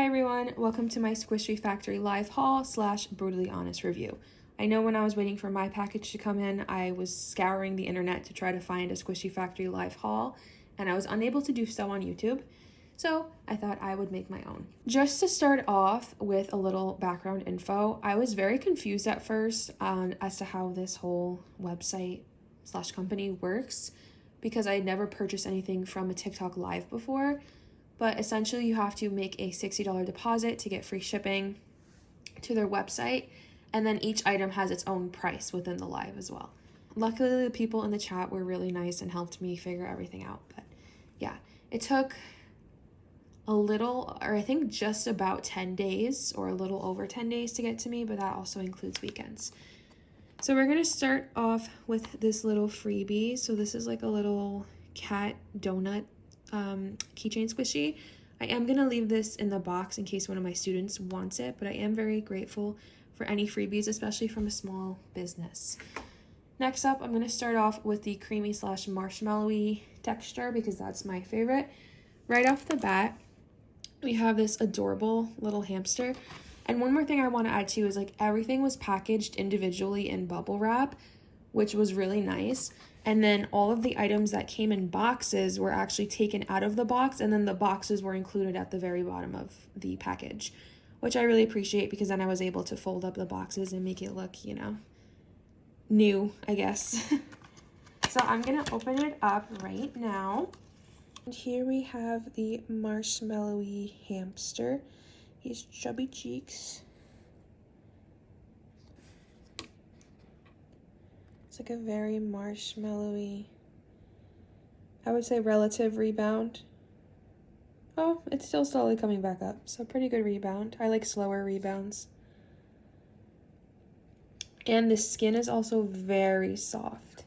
Hi everyone, welcome to my Squishy Factory live haul / brutally honest review. I know when I was waiting for my package to come in, I was scouring the internet to try to find a Squishy Factory live haul, and I was unable to do so on YouTube, so I thought I would make my own. Just to start off with a little background info, I was very confused at first as to how this whole website / company works, because I had never purchased anything from a TikTok live before. But essentially you have to make a $60 deposit to get free shipping to their website, and then each item has its own price within the live as well. Luckily, the people in the chat were really nice and helped me figure everything out. But yeah, it took a little, or I think just about 10 days or a little over 10 days to get to me, but that also includes weekends. So we're gonna start off with this little freebie. So this is like a little cat donut keychain squishy. I am going to leave this in the box in case one of my students wants it, but I am very grateful for any freebies, especially from a small business. Next up, I'm going to start off with the creamy / marshmallowy texture because that's my favorite. Right off the bat, we have this adorable little hamster. And one more thing I want to add too is like everything was packaged individually in bubble wrap, which was really nice. And then all of the items that came in boxes were actually taken out of the box, and then the boxes were included at the very bottom of the package, which I really appreciate because then I was able to fold up the boxes and make it look, you know, new, I guess. So I'm gonna open it up right now. And here we have the marshmallowy hamster. He has chubby cheeks. It's like a very marshmallowy, I would say relative rebound. Oh, it's still slowly coming back up, so pretty good rebound. I like slower rebounds. And the skin is also very soft.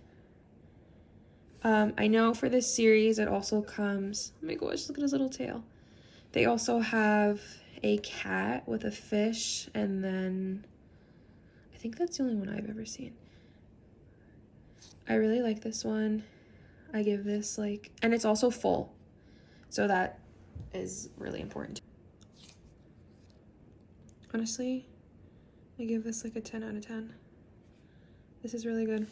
I know for this series it also comes, oh my gosh, look at his little tail. They also have a cat with a fish, and then I think that's the only one I've ever seen. I really like this one. I give this like, and it's also full, so that is really important. Honestly, I give this like a 10 out of 10. This is really good.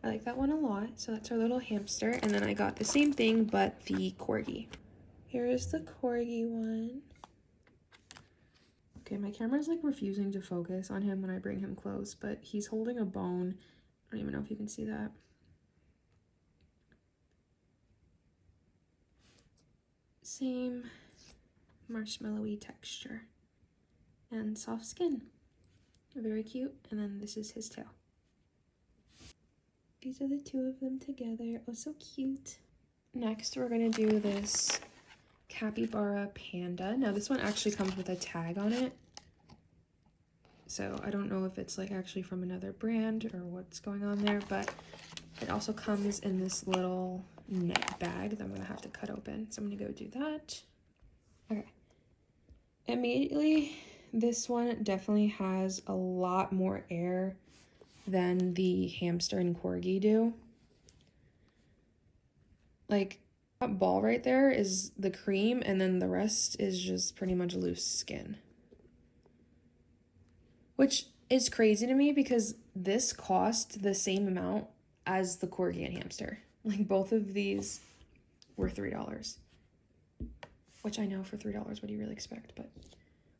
I like that one a lot. So that's our little hamster, and then I got the same thing but the corgi. Here is the corgi one. Okay, my camera's like refusing to focus on him when I bring him close, but he's holding a bone. I don't even know if you can see that. Same marshmallowy texture and soft skin. Very cute. And then this is his tail. These are the two of them together. Oh, so cute. Next, we're gonna do this capybara panda. Now this one actually comes with a tag on it, so I don't know if it's like actually from another brand or what's going on there, but it also comes in this little net bag that I'm gonna have to cut open. So I'm gonna go do that. Okay. Immediately, this one definitely has a lot more air than the hamster and corgi do. Like, that ball right there is the cream, and then the rest is just pretty much loose skin. Which is crazy to me because this cost the same amount as the corgi and hamster. Like, both of these were $3. Which I know for $3, what do you really expect? But,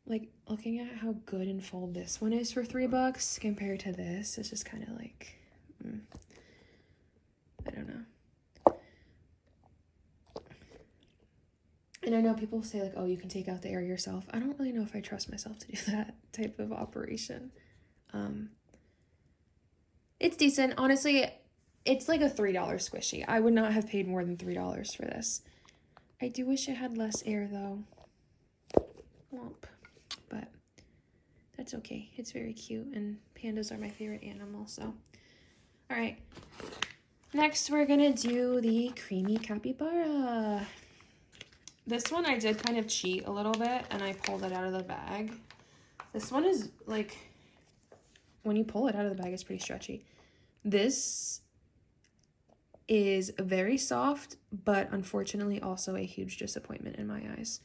like, looking at how good and full this one is for $3 compared to this, it's just kind of like, I don't know. And I know people say like, oh, you can take out the air yourself. I don't really know if I trust myself to do that type of operation. It's decent. Honestly, it's like a $3 squishy. I would not have paid more than $3 for this. I do wish it had less air though. Womp. But that's okay. It's very cute, and pandas are my favorite animal, so. All right. Next, we're gonna do the creamy capybara. This one I did kind of cheat a little bit, and I pulled it out of the bag. This one is like, when you pull it out of the bag, it's pretty stretchy. This is very soft, but unfortunately also a huge disappointment in my eyes.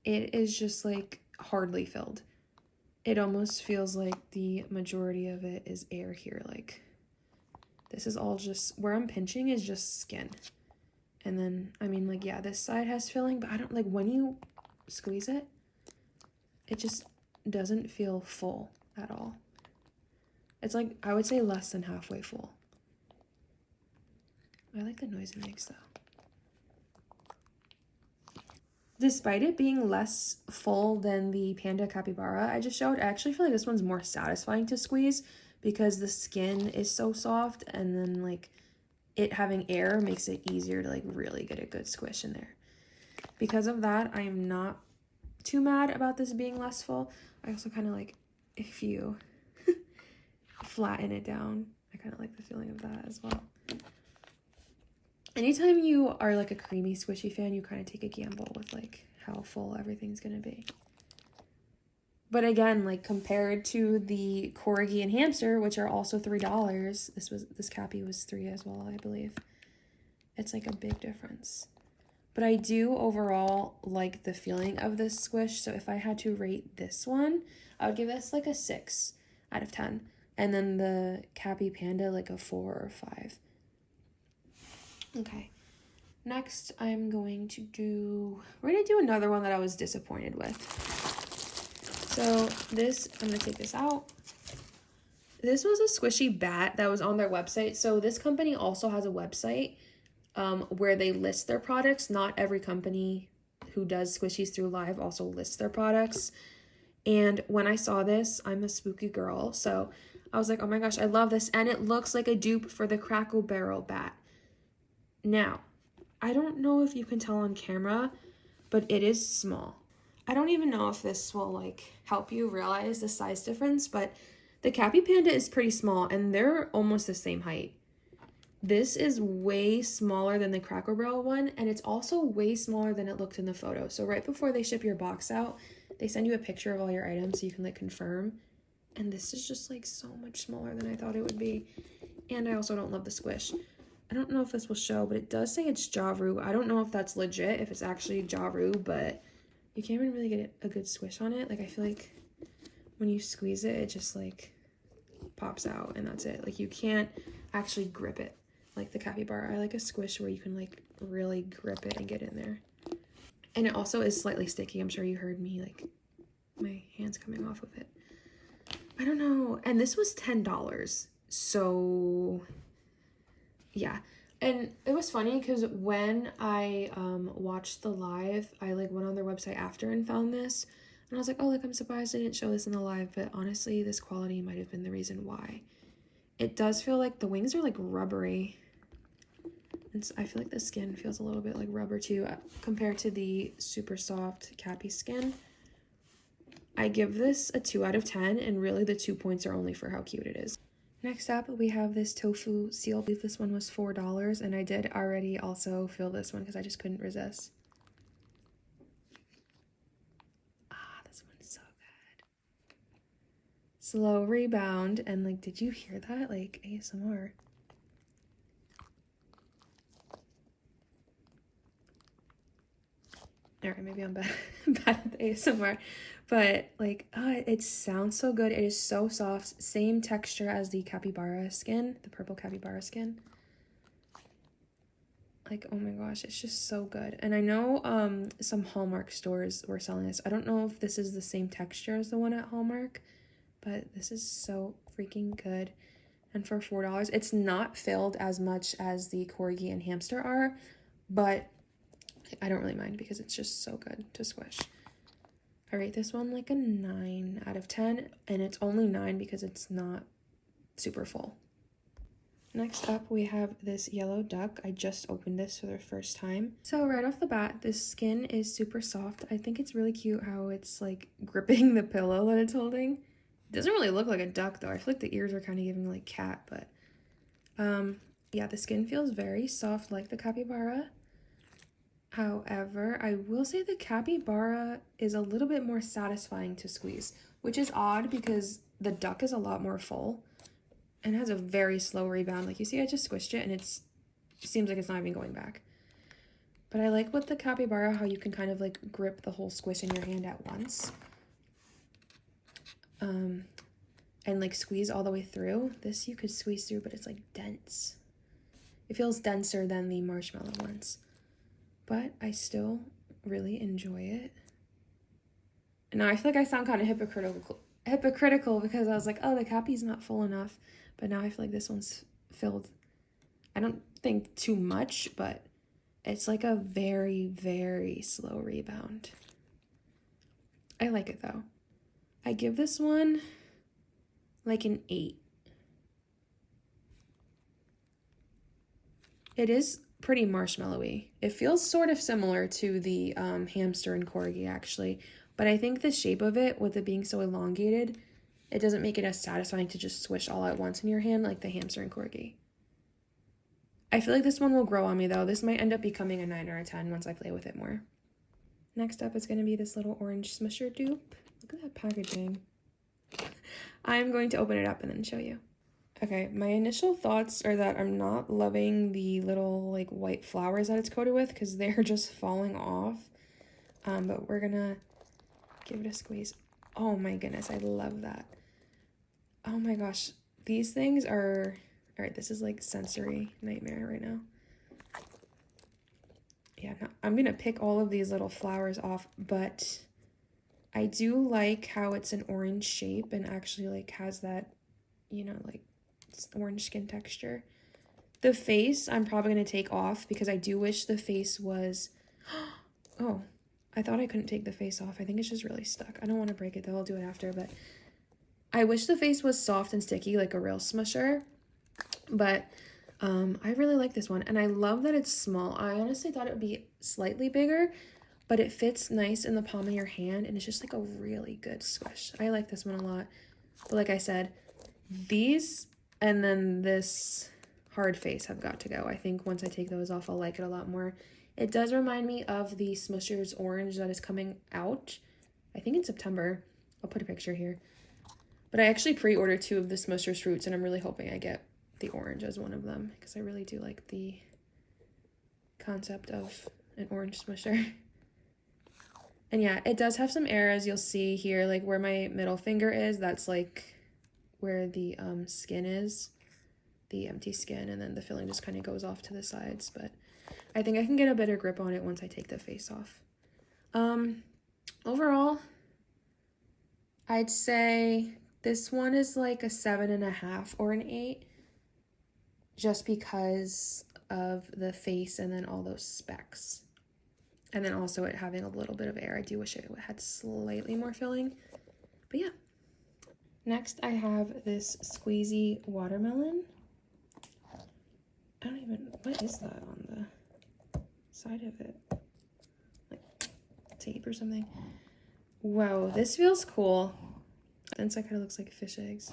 it is just like hardly filled. It almost feels like the majority of it is air here. Like this is all just, where I'm pinching is just skin. And then, I mean, like, yeah, this side has filling, but I don't, like, when you squeeze it, it just doesn't feel full at all. It's like, I would say less than halfway full. I like the noise it makes, though. Despite it being less full than the Panda Capybara I just showed, I actually feel like this one's more satisfying to squeeze because the skin is so soft, and then like it having air makes it easier to like really get a good squish in there. Because of that, I am not too mad about this being less full. I also kind of like if you flatten it down, I kind of like the feeling of that as well. Anytime you are like a creamy squishy fan, you kind of take a gamble with like how full everything's gonna be. But again, like compared to the Corgi and Hamster, which are also $3, this Cappy was $3 as well, I believe. It's like a big difference. But I do overall like the feeling of this squish. So if I had to rate this one, I would give this like a 6 out of 10. And then the Cappy Panda like a 4 or 5. Okay, next we're gonna do another one that I was disappointed with. So this, I'm gonna take this out. This was a squishy bat that was on their website. So this company also has a website where they list their products. Not every company who does squishies through live also lists their products. And when I saw this, I'm a spooky girl, so I was like, oh my gosh, I love this. And it looks like a dupe for the Crackle Barrel bat. Now, I don't know if you can tell on camera, but it is small. I don't even know if this will like help you realize the size difference, but the Cappy Panda is pretty small and they're almost the same height. This is way smaller than the Cracker Barrel one, and it's also way smaller than it looked in the photo. So right before they ship your box out, they send you a picture of all your items so you can like confirm. And this is just like so much smaller than I thought it would be. And I also don't love the squish. I don't know if this will show, but it does say it's Jaru. I don't know if that's legit, if it's actually Jaru, but you can't even really get a good squish on it. Like, I feel like when you squeeze it, it just, like, pops out, and that's it. Like, you can't actually grip it like the Capybara. I like a squish where you can, like, really grip it and get in there. And it also is slightly sticky. I'm sure you heard me, like, my hands coming off of it. I don't know. And this was $10. So yeah, and it was funny because when I watched the live, I like went on their website after and found this, and I was like, oh, like I'm surprised I didn't show this in the live, but honestly this quality might have been the reason why. It does feel like the wings are like rubbery, and so I feel like the skin feels a little bit like rubber too compared to the super soft Cappy skin. I give this a 2 out of 10, and really the 2 points are only for how cute it is. Next up, we have this tofu seal. I believe this one was $4, and I did already also feel this one because I just couldn't resist. Ah, this one's so good. Slow rebound, and like, did you hear that? Like, ASMR. Alright, maybe I'm bad at the ASMR. But like, it sounds so good. It is so soft. Same texture as the Capybara skin, the purple Capybara skin. Like, oh my gosh, it's just so good. And I know some Hallmark stores were selling this. I don't know if this is the same texture as the one at Hallmark, but this is so freaking good. And for $4, it's not filled as much as the Corgi and Hamster are, but I don't really mind because it's just so good to squish. I rate this one like a 9 out of 10, and it's only 9 because it's not super full. Next up, we have this yellow duck. I just opened this for the first time. So right off the bat, this skin is super soft. I think it's really cute how it's like gripping the pillow that it's holding. It doesn't really look like a duck though. I feel like the ears are kind of giving like cat, but yeah, the skin feels very soft like the Capybara. However, I will say the Capybara is a little bit more satisfying to squeeze, which is odd because the duck is a lot more full and has a very slow rebound. Like you see, I just squished it and it seems like it's not even going back. But I like with the capybara how you can kind of like grip the whole squish in your hand at once. And like squeeze all the way through. This you could squeeze through, but it's like dense. It feels denser than the marshmallow ones. But I still really enjoy it. And now I feel like I sound kind of hypocritical because I was like, oh, the cappy's not full enough. But now I feel like this one's filled. I don't think too much, but it's like a very, very slow rebound. I like it though. I give this one like an 8. It is pretty marshmallowy. It feels sort of similar to the hamster and corgi actually, but I think the shape of it, with it being so elongated, it doesn't make it as satisfying to just swish all at once in your hand like the hamster and corgi. I feel like this one will grow on me though. This might end up becoming a 9 or a 10 once I play with it more. Next up is going to be this little orange Smusher dupe. Look at that packaging. I'm going to open it up and then show you. Okay, my initial thoughts are that I'm not loving the little like white flowers that it's coated with because they're just falling off. But we're gonna give it a squeeze. Oh my goodness, I love that. Oh my gosh, these things are... All right, this is like sensory nightmare right now. Yeah, no, I'm gonna pick all of these little flowers off, but I do like how it's an orange shape and actually like has that, you know, like orange skin texture. The face I'm probably gonna take off because I do wish the face was... Oh, I thought I couldn't take the face off. I think it's just really stuck. I don't want to break it though, I'll do it after, but I wish the face was soft and sticky like a real Smusher. But I really like this one, and I love that it's small. I honestly thought it would be slightly bigger, but it fits nice in the palm of your hand, and it's just like a really good squish. I like this one a lot. But like I said, these and then this hard face have got to go. I think once I take those off, I'll like it a lot more. It does remind me of the Smushers orange that is coming out, I think in September. I'll put a picture here. But I actually pre-ordered 2 of the Smushers fruits, and I'm really hoping I get the orange as one of them because I really do like the concept of an orange Smusher. And yeah, it does have some air, as you'll see here, like where my middle finger is, that's like where the skin is, the empty skin, and then the filling just kind of goes off to the sides. But I think I can get a better grip on it once I take the face off. Overall, I'd say this one is like a 7.5 or an 8. Just because of the face and then all those specks. And then also it having a little bit of air. I do wish it had slightly more filling. But yeah. Next I have this squeezy watermelon. I don't even... What is that on the side of it? Like tape or something? Whoa, this feels cool. The inside kind of looks like fish eggs.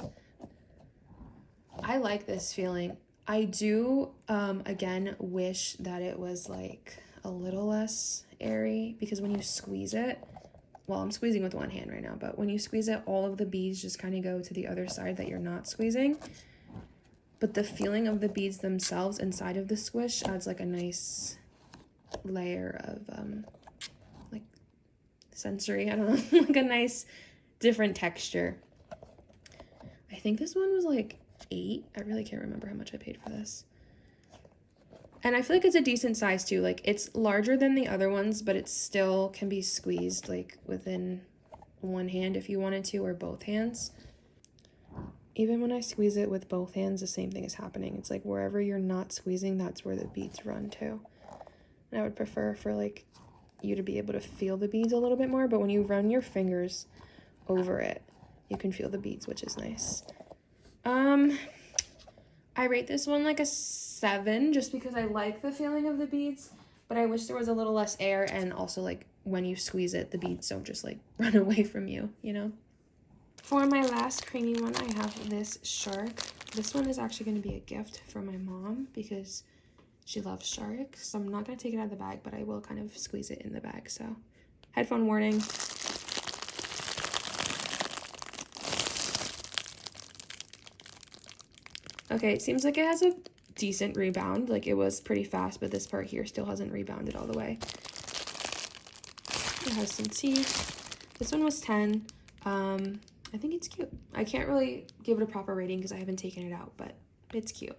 I like this feeling. I do, again, wish that it was like a little less airy because when you squeeze it, well, I'm squeezing with one hand right now, but when you squeeze it, all of the beads just kind of go to the other side that you're not squeezing. But the feeling of the beads themselves inside of the squish adds like a nice layer of, like sensory, I don't know, like a nice different texture. I think this one was like 8. I really can't remember how much I paid for this. And I feel like it's a decent size too. Like it's larger than the other ones, but it still can be squeezed like within one hand if you wanted to, or both hands. Even when I squeeze it with both hands, the same thing is happening. It's like wherever you're not squeezing, that's where the beads run to. And I would prefer for like you to be able to feel the beads a little bit more, but when you run your fingers over it, you can feel the beads, which is nice. I rate this one like a 7 just because I like the feeling of the beads, but I wish there was a little less air, and also like when you squeeze it, the beads don't just like run away from you, you know? For my last creamy one, I have this shark. This one is actually going to be a gift from my mom because she loves sharks. So I'm not going to take it out of the bag, but I will kind of squeeze it in the bag. So headphone warning. Okay, it seems like it has a decent rebound. Like, it was pretty fast, but this part here still hasn't rebounded all the way. It has some teeth. This one was 10. I think it's cute. I can't really give it a proper rating because I haven't taken it out, but it's cute.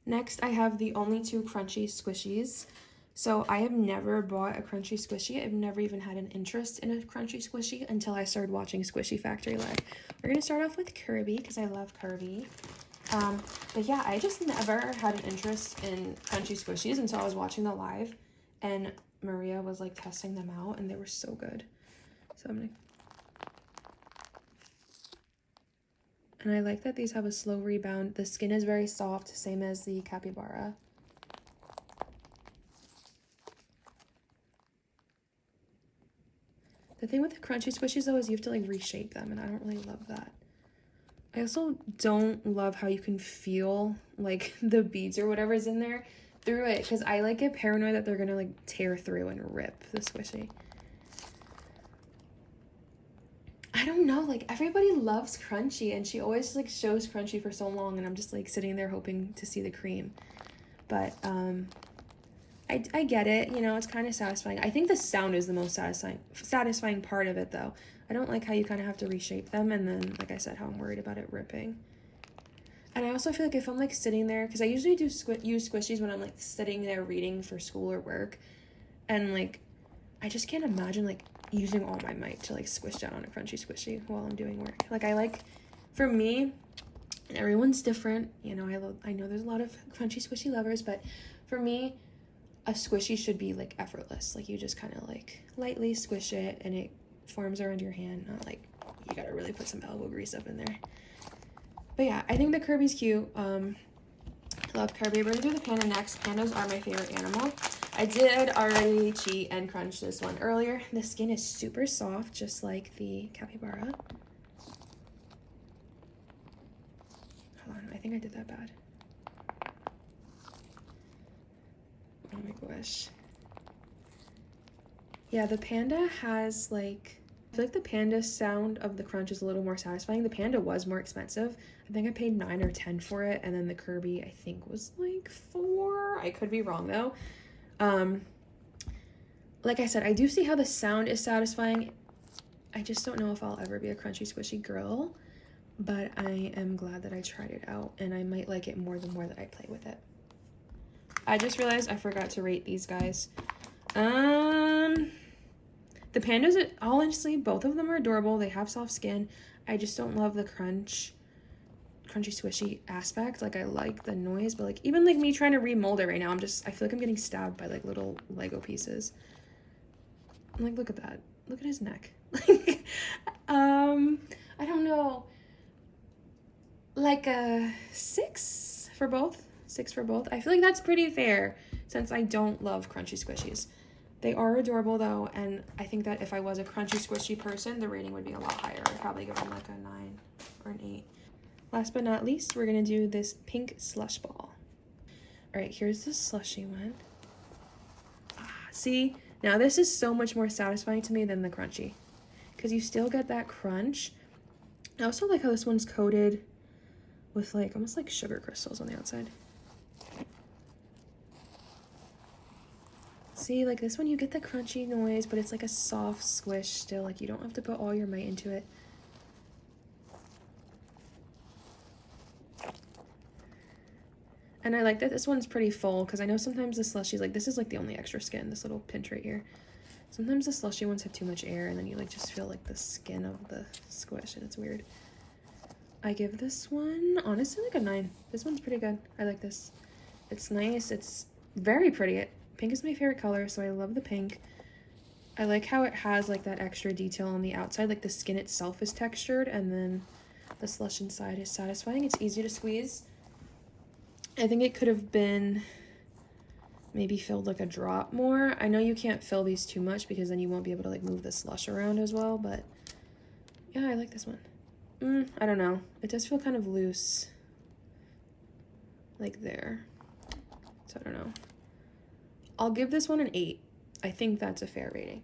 Next, I have the only 2 crunchy squishies. So I have never bought a crunchy squishy. I've never even had an interest in a crunchy squishy until I started watching Squishy Factory Live. We're gonna start off with Kirby because I love Kirby. But yeah, I just never had an interest in crunchy squishies until I was watching the live, and Maria was like testing them out, and they were so good. So I'm gonna. And I like that these have a slow rebound. The skin is very soft, same as the capybara. The thing with the crunchy squishies though is you have to like reshape them, and I don't really love that. I also don't love how you can feel like the beads or whatever is in there through it, because I like get paranoid that they're gonna like tear through and rip the squishy. I don't know, like everybody loves crunchy, and she always like shows crunchy for so long, and I'm just like sitting there hoping to see the cream. But I get it, you know, it's kind of satisfying. I think the sound is the most satisfying part of it though. I don't like how you kind of have to reshape them, and then like I said, how I'm worried about it ripping. And I also feel like if I'm like sitting there, because I usually do use squishies when I'm like sitting there reading for school or work, and like I just can't imagine like using all my might to like squish down on a crunchy squishy while I'm doing work. Like I like, for me, and everyone's different, you know, I know there's a lot of crunchy squishy lovers, but for me, a squishy should be like effortless. Like you just kind of like lightly squish it and it forms around your hand, not like you gotta really put some elbow grease up in there. But yeah, I think the Kirby's cute. I love Kirby. We're gonna do the panda next. Pandas are my favorite animal. I did already cheat and crunch this one earlier. The skin is super soft, just like the capybara. Hold on, I think I did that bad. Oh my gosh. Yeah, the panda has like, I feel like the panda sound of the crunch is a little more satisfying. The panda was more expensive. I think I paid 9 or 10 for it, and then the Kirby I think was like 4. I could be wrong though. Like I said, I do see how the sound is satisfying. I just don't know if I'll ever be a crunchy squishy girl, but I am glad that I tried it out, and I might like it more the more that I play with it. I just realized I forgot to rate these guys. The pandas, honestly, both of them are adorable. They have soft skin. I just don't love the crunchy squishy aspect. Like I like the noise, but like even like me trying to remold it right now, I feel like I'm getting stabbed by like little Lego pieces. I'm like, look at that. Look at his neck. Like, I don't know. Like a 6 for both. 6 for both. I feel like that's pretty fair since I don't love crunchy squishies. They are adorable though, and I think that if I was a crunchy squishy person, the rating would be a lot higher. I'd probably give them like a 9 or an 8. Last but not least, we're gonna do this pink slush ball. All right, here's the slushy one. See, now this is so much more satisfying to me than the crunchy, because you still get that crunch. I also like how this one's coated with like almost like sugar crystals on the outside. See, like this one you get the crunchy noise, but it's like a soft squish still. Like you don't have to put all your might into it. And I like that this one's pretty full, because I know sometimes the slushies, like this is like the only extra skin, this little pinch right here. Sometimes the slushy ones have too much air, and then you like just feel like the skin of the squish, and it's weird. I give this one, honestly, like a 9. This one's pretty good. I like this. It's nice. It's very pretty. Pink is my favorite color, so I love the pink. I like how it has like that extra detail on the outside, like the skin itself is textured, and then the slush inside is satisfying. It's easy to squeeze. I think it could have been maybe filled like a drop more. I know you can't fill these too much because then you won't be able to like move the slush around as well, but yeah, I like this one. I don't know. It does feel kind of loose, like there. So I don't know. I'll give this one an 8. I think that's a fair rating.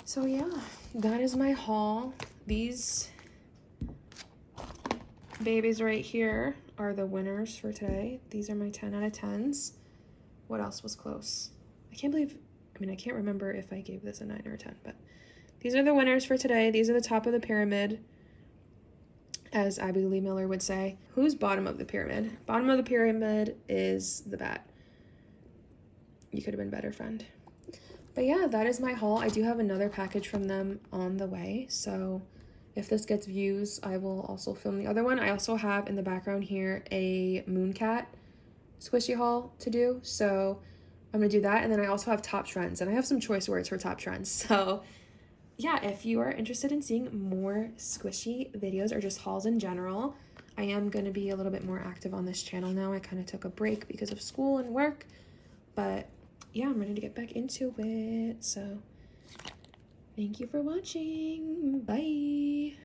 So yeah, that is my haul. These babies right here are the winners for today. These are my 10 out of 10s. What else was close? I can't remember if I gave this a 9 or a 10, but these are the winners for today. These are the top of the pyramid, as Abby Lee Miller would say. Who's bottom of the pyramid? Bottom of the pyramid is the bat. You could have been better, friend. But yeah, that is my haul. I do have another package from them on the way, so if this gets views, I will also film the other one. I also have in the background here a Mooncat squishy haul to do, so I'm gonna do that. And then I also have top trends, and I have some choice words for top trends. So yeah, if you are interested in seeing more squishy videos or just hauls in general, I am gonna be a little bit more active on this channel now. I kind of took a break because of school and work, but yeah, I'm ready to get back into it. So thank you for watching. Bye.